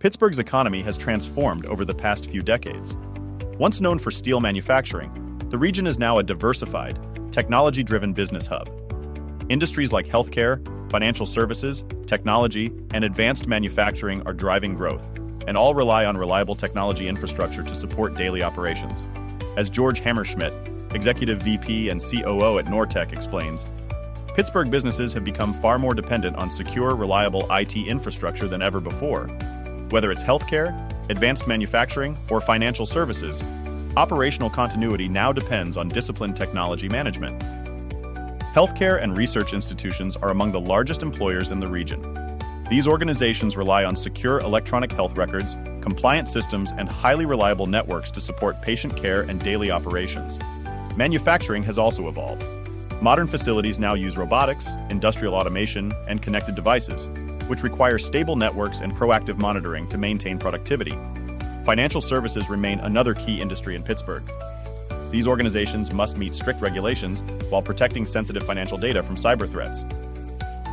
Pittsburgh's economy has transformed over the past few decades. Once known for steel manufacturing, the region is now a diversified, technology-driven business hub. Industries like healthcare, financial services, technology, and advanced manufacturing are driving growth, and all rely on reliable technology infrastructure to support daily operations. As George Hammerschmidt, Executive VP and COO at Nortec, explains, Pittsburgh businesses have become far more dependent on secure, reliable IT infrastructure than ever before. Whether it's healthcare, advanced manufacturing, or financial services, operational continuity now depends on disciplined technology management. Healthcare and research institutions are among the largest employers in the region. These organizations rely on secure electronic health records, compliant systems, and highly reliable networks to support patient care and daily operations. Manufacturing has also evolved. Modern facilities now use robotics, industrial automation, and connected devices, which require stable networks and proactive monitoring to maintain productivity. Financial services remain another key industry in Pittsburgh. These organizations must meet strict regulations while protecting sensitive financial data from cyber threats.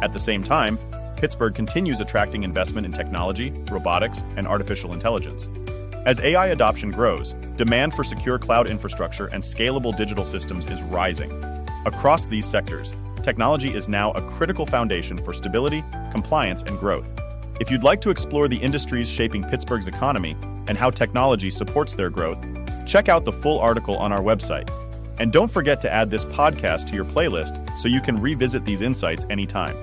At the same time, Pittsburgh continues attracting investment in technology, robotics, and artificial intelligence. As AI adoption grows, demand for secure cloud infrastructure and scalable digital systems is rising. Across these sectors, technology is now a critical foundation for stability, compliance, and growth. If you'd like to explore the industries shaping Pittsburgh's economy and how technology supports their growth, check out the full article on our website. And don't forget to add this podcast to your playlist so you can revisit these insights anytime.